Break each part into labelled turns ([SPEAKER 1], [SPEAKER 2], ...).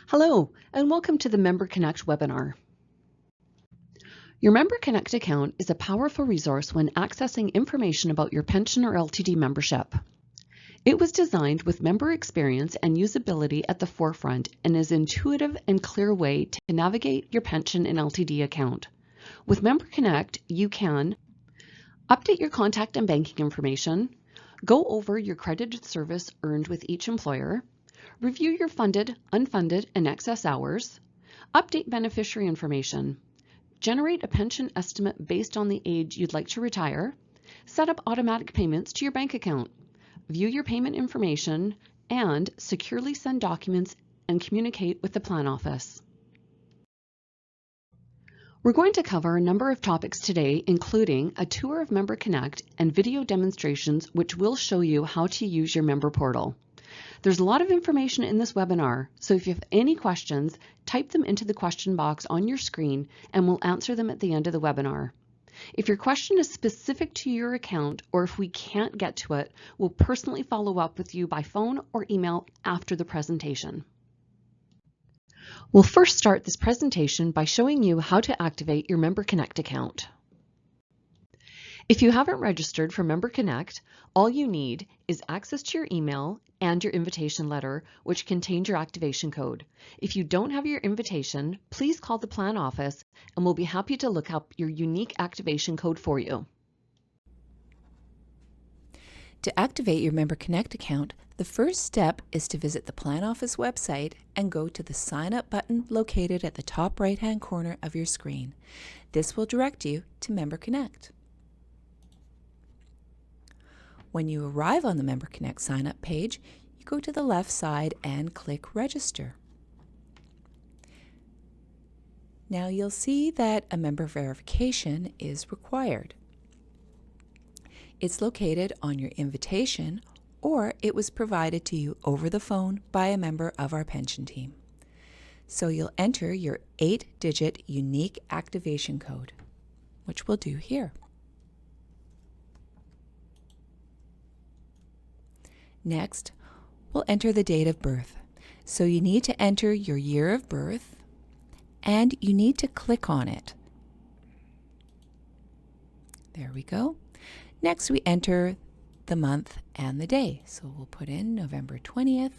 [SPEAKER 1] Hello, and welcome to the MemberConnect webinar. Your MemberConnect account is a powerful resource when accessing information about your pension or LTD membership. It was designed with member experience and usability at the forefront and is an intuitive and clear way to navigate your pension and LTD account. With MemberConnect, you can update your contact and banking information, go over your credited service earned with each employer, review your funded, unfunded, and excess hours, update beneficiary information, generate a pension estimate based on the age you'd like to retire, set up automatic payments to your bank account, view your payment information, and securely send documents and communicate with the plan office. We're going to cover a number of topics today, including a tour of MemberConnect and video demonstrations which will show you how to use your member portal. There's a lot of information in this webinar, so if you have any questions, type them into the question box on your screen and we'll answer them at the end of the webinar. If your question is specific to your account or if we can't get to it, we'll personally follow up with you by phone or email after the presentation. We'll first start this presentation by showing you how to activate your MemberConnect account. If you haven't registered for MemberConnect, all you need is access to your email and your invitation letter, which contains your activation code. If you don't have your invitation, please call the plan office and we'll be happy to look up your unique activation code for you.
[SPEAKER 2] To activate your MemberConnect account, the first step is to visit the plan office website and go to the Sign Up button located at the top right-hand corner of your screen. This will direct you to MemberConnect. When you arrive on the MemberConnect sign-up page, you go to the left side and click Register. Now you'll see that a member verification is required. It's located on your invitation, or it was provided to you over the phone by a member of our pension team. So you'll enter your 8-digit unique activation code, which we'll do here. Next, we'll enter the date of birth. So you need to enter your year of birth, and you need to click on it. There we go. Next, we enter the month and the day. So we'll put in November 20th.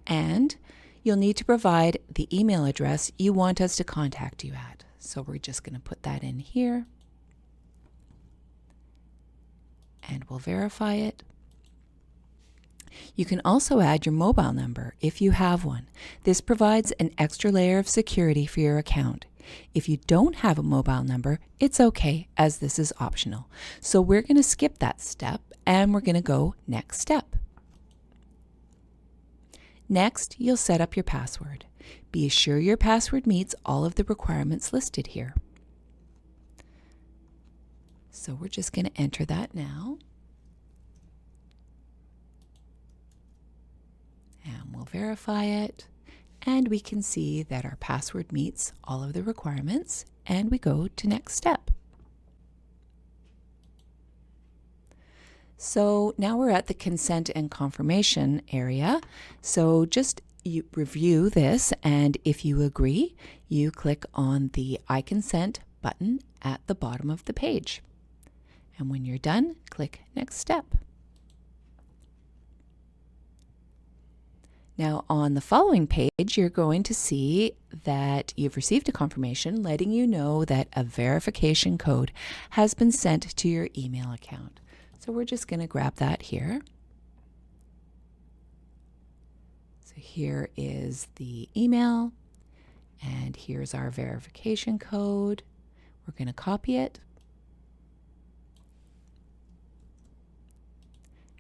[SPEAKER 2] And you'll need to provide the email address you want us to contact you at. So we're just going to put that in here. And we'll verify it. You can also add your mobile number if you have one. This provides an extra layer of security for your account. If you don't have a mobile number, it's okay, as this is optional. So we're going to skip that step and we're going to go next step. Next, you'll set up your password. Be sure your password meets all of the requirements listed here. So we're just going to enter that now. And we'll verify it. And we can see that our password meets all of the requirements, and we go to next step. So now we're at the consent and confirmation area. So just review this, and if you agree, you click on the I consent button at the bottom of the page. And when you're done, click next step. Now on the following page, you're going to see that you've received a confirmation letting you know that a verification code has been sent to your email account. So we're just going to grab that here. So here is the email, and here's our verification code. We're going to copy it.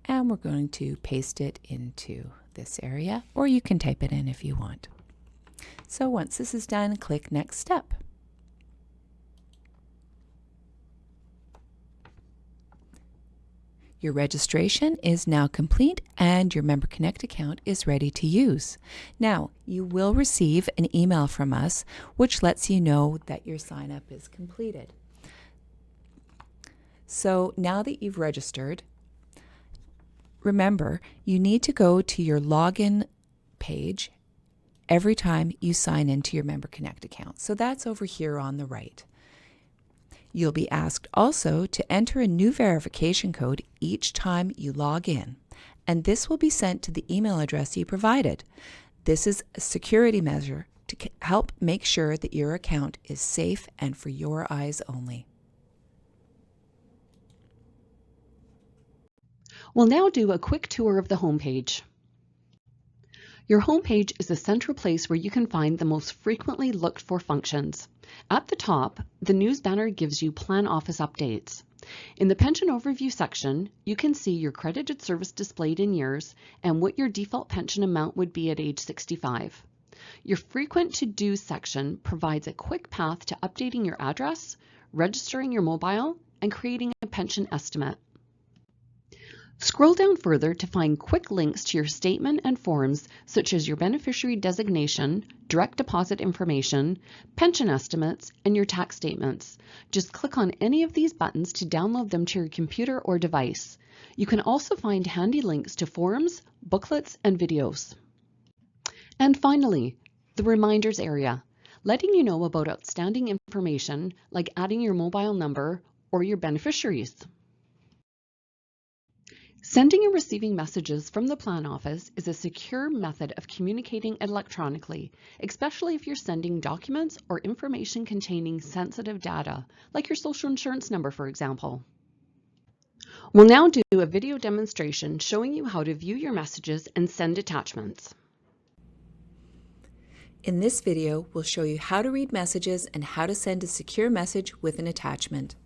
[SPEAKER 2] And we're going to paste it into this area, or you can type it in if you want. So once this is done, click next step. Your registration is now complete and your MemberConnect account is ready to use. Now, you will receive an email from us which lets you know that your sign up is completed. So now that you've registered, remember, you need to go to your login page every time you sign into your MemberConnect account. So that's over here on the right. You'll be asked also to enter a new verification code each time you log in, and this will be sent to the email address you provided. This is a security measure to help make sure that your account is safe and for your eyes only.
[SPEAKER 1] We'll now do a quick tour of the homepage. Your homepage is a central place where you can find the most frequently looked for functions. At the top, the news banner gives you plan office updates. In the pension overview section, you can see your credited service displayed in years and what your default pension amount would be at age 65. Your frequent to-do section provides a quick path to updating your address, registering your mobile, and creating a pension estimate. Scroll down further to find quick links to your statement and forms such as your beneficiary designation, direct deposit information, pension estimates, and your tax statements. Just click on any of these buttons to download them to your computer or device. You can also find handy links to forums, booklets, and videos. And finally, the reminders area, letting you know about outstanding information like adding your mobile number or your beneficiaries. Sending and receiving messages from the plan office is a secure method of communicating electronically, especially if you're sending documents or information containing sensitive data, like your social insurance number, for example. We'll now do a video demonstration showing you how to view your messages and send attachments.
[SPEAKER 2] In this video, we'll show you how to read messages and how to send a secure message with an attachment.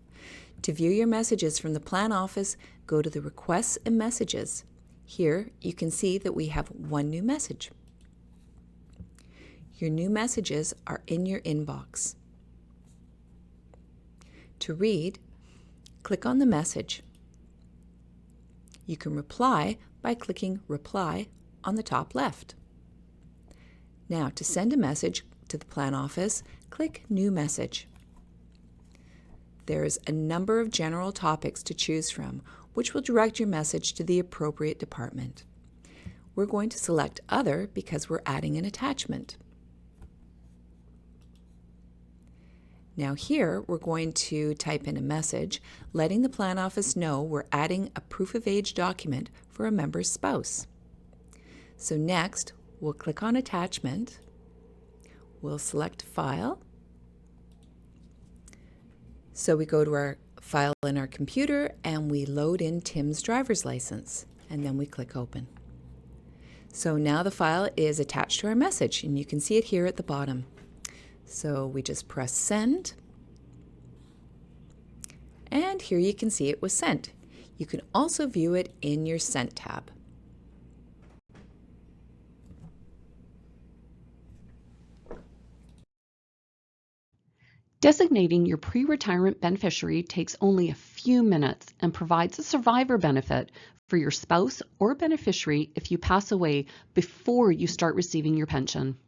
[SPEAKER 2] To view your messages from the plan office, go to the Requests and Messages. Here, you can see that we have one new message. Your new messages are in your inbox. To read, click on the message. You can reply by clicking Reply on the top left. Now, to send a message to the plan office, click New Message. There's a number of general topics to choose from, which will direct your message to the appropriate department. We're going to select Other because we're adding an attachment. Now here, we're going to type in a message letting the plan office know we're adding a proof of age document for a member's spouse. So next, we'll click on Attachment. We'll select File. So we go to our file in our computer and we load in Tim's driver's license, and then we click Open. So now the file is attached to our message, and you can see it here at the bottom. So we just press Send, and here you can see it was sent. You can also view it in your Sent tab.
[SPEAKER 1] Designating your pre-retirement beneficiary takes only a few minutes and provides a survivor benefit for your spouse or beneficiary if you pass away before you start receiving your pension.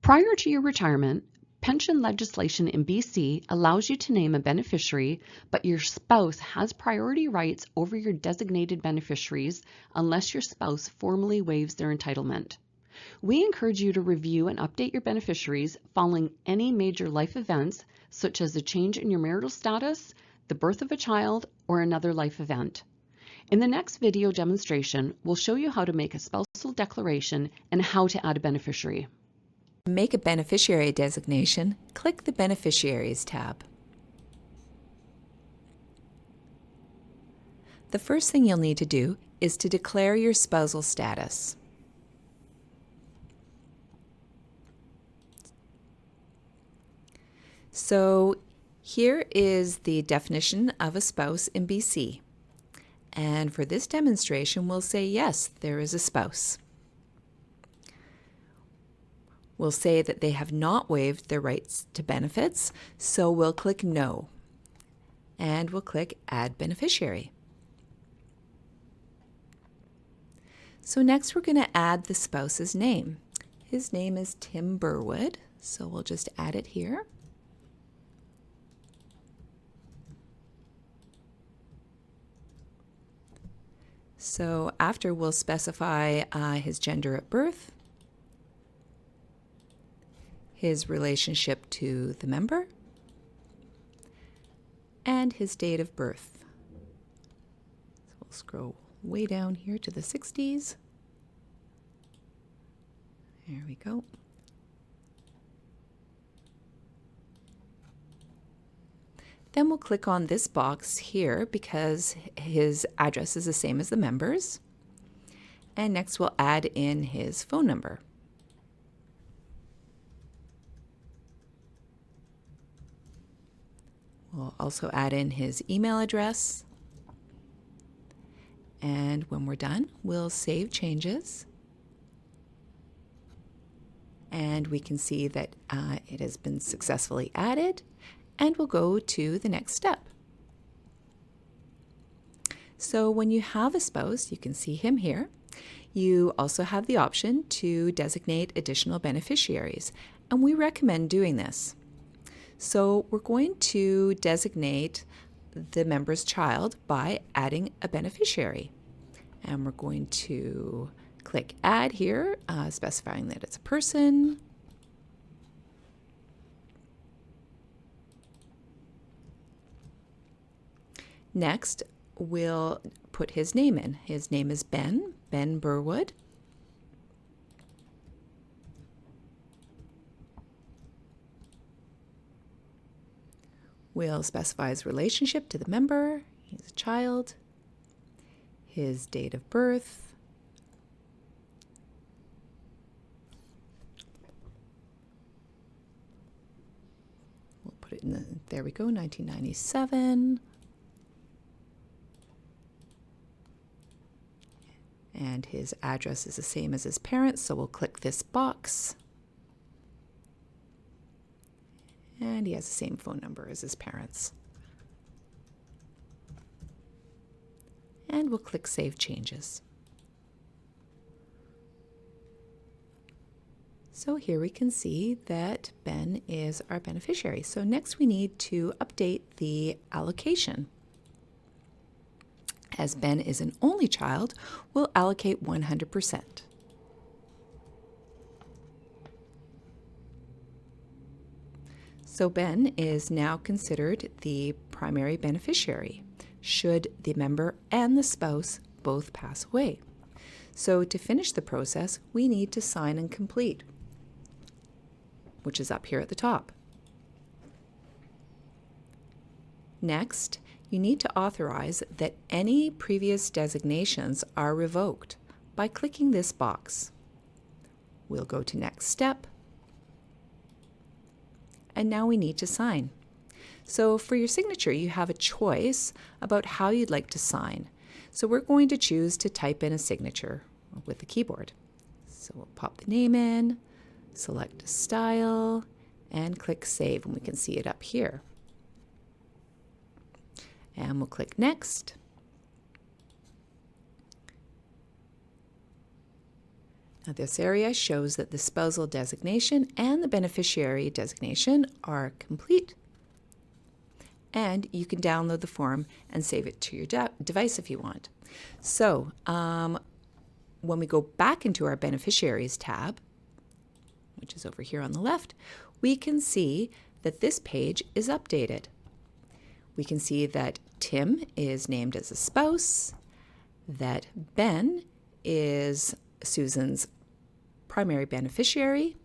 [SPEAKER 1] Prior to your retirement, pension legislation in BC allows you to name a beneficiary, but your spouse has priority rights over your designated beneficiaries unless your spouse formally waives their entitlement. We encourage you to review and update your beneficiaries following any major life events, such as a change in your marital status, the birth of a child, or another life event. In the next video demonstration, we'll show you how to make a spousal declaration and how to add a beneficiary.
[SPEAKER 2] To make a beneficiary designation, click the Beneficiaries tab. The first thing you'll need to do is to declare your spousal status. So here is the definition of a spouse in BC. And for this demonstration, we'll say yes, there is a spouse. We'll say that they have not waived their rights to benefits, so we'll click No. And we'll click Add Beneficiary. So next we're going to add the spouse's name. His name is Tim Burwood, so we'll just add it here. So after, we'll specify his gender at birth, his relationship to the member, and his date of birth. So we'll scroll way down here to the 60s. There we go. Then we'll click on this box here because his address is the same as the member's. And next we'll add in his phone number. We'll also add in his email address. And when we're done, we'll save changes. And we can see that it has been successfully added. And we'll go to the next step. So when you have a spouse, you can see him here. You also have the option to designate additional beneficiaries, and we recommend doing this. So we're going to designate the member's child by adding a beneficiary. And we're going to click Add here, specifying that it's a person. Next, we'll put his name in. His name is Ben Burwood. We'll specify his relationship to the member. He's a child. His date of birth. We'll put it in there we go, 1997. And his address is the same as his parents, so we'll click this box. And he has the same phone number as his parents. And we'll click Save Changes. So here we can see that Ben is our beneficiary. So next we need to update the allocation. As Ben is an only child, we'll allocate 100%. So Ben is now considered the primary beneficiary, should the member and the spouse both pass away. So to finish the process, we need to sign and complete, which is up here at the top. Next, you need to authorize that any previous designations are revoked by clicking this box. We'll go to Next Step. And now we need to sign. So for your signature, you have a choice about how you'd like to sign. So we're going to choose to type in a signature with the keyboard. So we'll pop the name in, select a style, and click Save, and we can see it up here. And we'll click Next. Now this area shows that the spousal designation and the beneficiary designation are complete. And you can download the form and save it to your device if you want. So when we go back into our beneficiaries tab, which is over here on the left, we can see that this page is updated. We can see that Tim is named as a spouse, that Ben is Susan's primary beneficiary.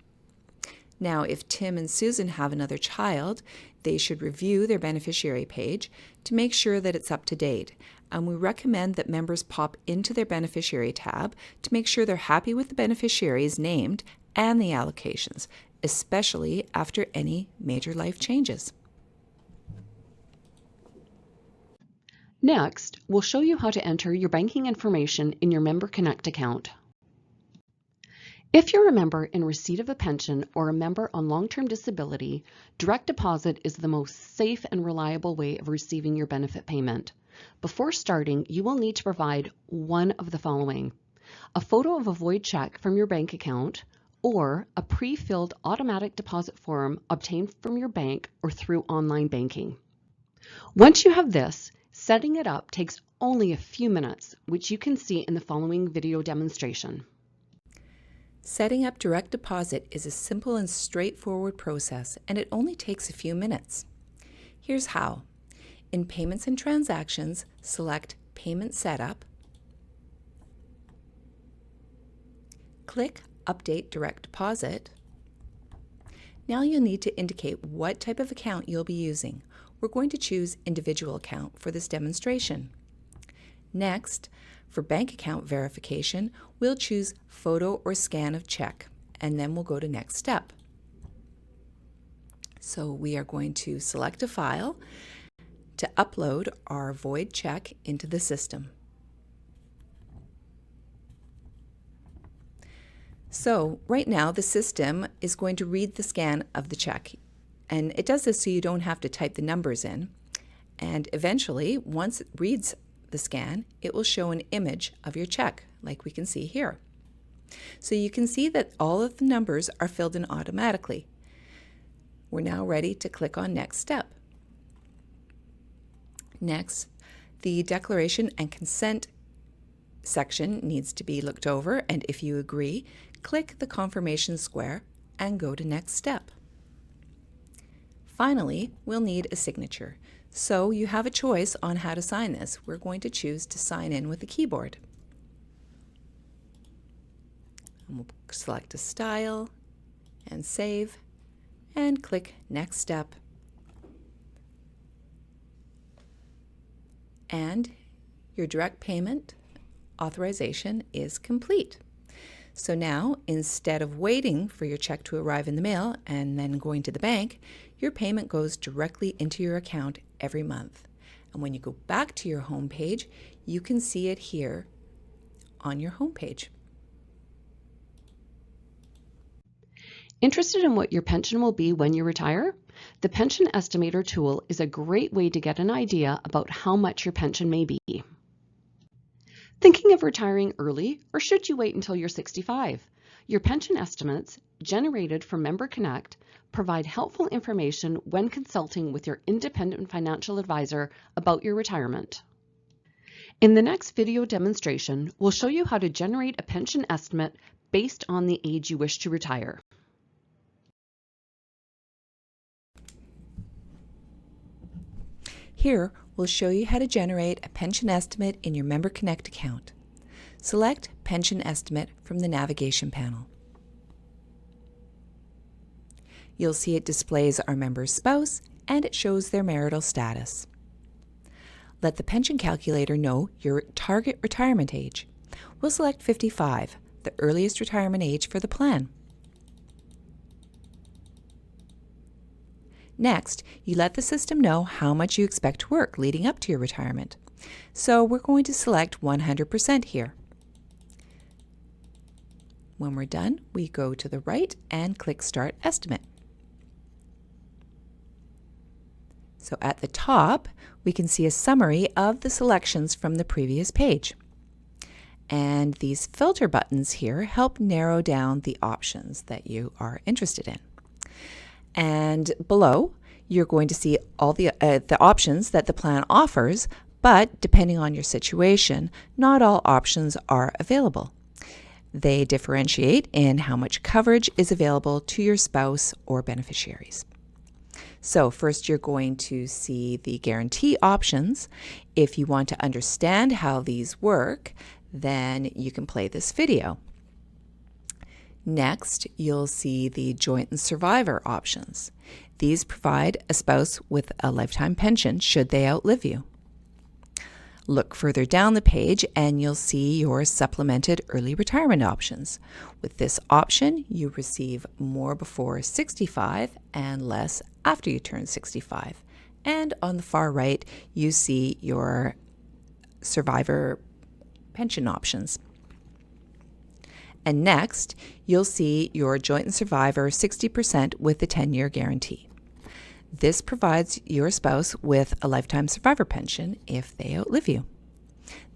[SPEAKER 2] Now, if Tim and Susan have another child, they should review their beneficiary page to make sure that it's up to date. And we recommend that members pop into their beneficiary tab to make sure they're happy with the beneficiaries named and the allocations, especially after any major life changes.
[SPEAKER 1] Next, we'll show you how to enter your banking information in your MemberConnect account. If you're a member in receipt of a pension or a member on long-term disability, direct deposit is the most safe and reliable way of receiving your benefit payment. Before starting, you will need to provide one of the following: a photo of a void check from your bank account, or a pre-filled automatic deposit form obtained from your bank or through online banking. Once you have this, Setting it up takes only a few minutes, which you can see in the following video demonstration.
[SPEAKER 2] Setting up direct deposit is a simple and straightforward process, and it only takes a few minutes. Here's how. In Payments and Transactions, select Payment Setup. Click Update Direct Deposit. Now you'll need to indicate what type of account you'll be using. We're going to choose Individual Account for this demonstration. Next, for bank account verification, we'll choose Photo or Scan of Check, and then we'll go to Next Step. So we are going to select a file to upload our void check into the system. So right now the system is going to read the scan of the check, and it does this so you don't have to type the numbers in. And eventually, once it reads the scan, it will show an image of your check, like we can see here. So you can see that all of the numbers are filled in automatically. We're now ready to click on Next Step. Next, the declaration and consent section needs to be looked over, and if you agree, click the confirmation square and go to Next Step. Finally, we'll need a signature. So you have a choice on how to sign this. We're going to choose to sign in with the keyboard. And we'll select a style and save and click Next Step. And your direct payment authorization is complete. So now, instead of waiting for your check to arrive in the mail and then going to the bank, your payment goes directly into your account every month. And when you go back to your home page, you can see it here on your home page.
[SPEAKER 1] Interested in what your pension will be when you retire? The Pension Estimator tool is a great way to get an idea about how much your pension may be. Thinking of retiring early, or should you wait until you're 65? Your pension estimates, generated from MemberConnect, provide helpful information when consulting with your independent financial advisor about your retirement. In the next video demonstration, we'll show you how to generate a pension estimate based on the age you wish to retire.
[SPEAKER 2] Here, we'll show you how to generate a pension estimate in your MemberConnect account. Select Pension Estimate from the navigation panel. You'll see it displays our member's spouse and it shows their marital status. Let the pension calculator know your target retirement age. We'll select 55, the earliest retirement age for the plan. Next, you let the system know how much you expect to work leading up to your retirement. So we're going to select 100% here. When we're done, we go to the right and click Start Estimate. So at the top, we can see a summary of the selections from the previous page. And these filter buttons here help narrow down the options that you are interested in. And below, you're going to see all the options that the plan offers, but depending on your situation, not all options are available. They differentiate in how much coverage is available to your spouse or beneficiaries. So first you're going to see the guarantee options. If you want to understand how these work, then you can play this video. Next, you'll see the joint and survivor options. These provide a spouse with a lifetime pension should they outlive you. Look further down the page and you'll see your supplemented early retirement options. With this option, you receive more before 65 and less after you turn 65. And on the far right, you see your survivor pension options. And next, you'll see your joint and survivor 60% with the 10-year guarantee. This provides your spouse with a lifetime survivor pension if they outlive you.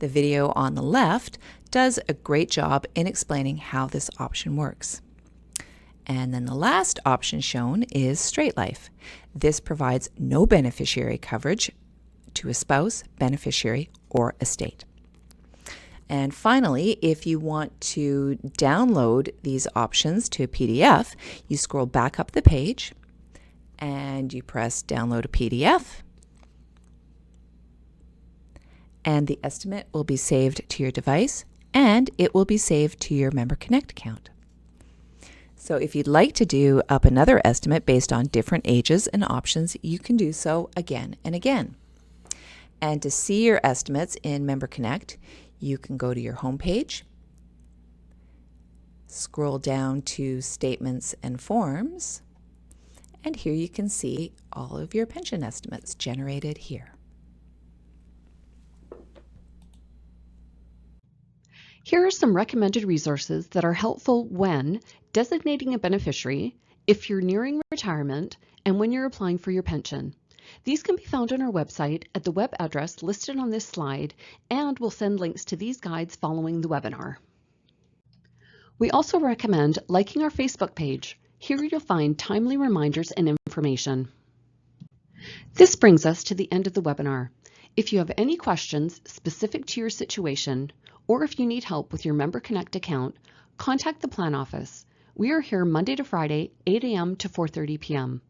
[SPEAKER 2] The video on the left does a great job in explaining how this option works. And then the last option shown is Straight Life. This provides no beneficiary coverage to a spouse, beneficiary, or estate. And finally, if you want to download these options to a PDF, you scroll back up the page and you press Download a PDF. And the estimate will be saved to your device, and it will be saved to your MemberConnect account. So if you'd like to do up another estimate based on different ages and options, you can do so again and again. And to see your estimates in MemberConnect, you can go to your home page, scroll down to Statements and Forms, and here you can see all of your pension estimates generated here.
[SPEAKER 1] Here are some recommended resources that are helpful when designating a beneficiary, if you're nearing retirement, and when you're applying for your pension. These can be found on our website at the web address listed on this slide, and we'll send links to these guides following the webinar. We also recommend liking our Facebook page. Here you'll find timely reminders and information. This brings us to the end of the webinar. If you have any questions specific to your situation, or if you need help with your MemberConnect account, contact the Plan Office. We are here Monday to Friday, 8 a.m. to 4:30 p.m.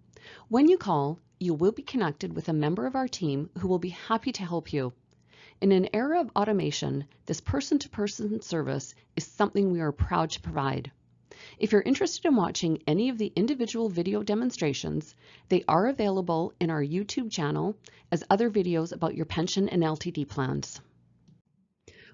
[SPEAKER 1] When you call, you will be connected with a member of our team who will be happy to help you. In an era of automation, this person-to-person service is something we are proud to provide. If you're interested in watching any of the individual video demonstrations, they are available in our YouTube channel as other videos about your pension and LTD plans.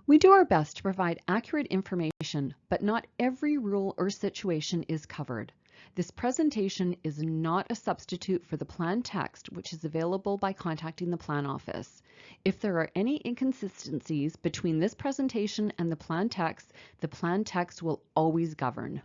[SPEAKER 1] We do our best to provide accurate information, but not every rule or situation is covered. This presentation is not a substitute for the plan text, which is available by contacting the Plan Office. If there are any inconsistencies between this presentation and the plan text will always govern.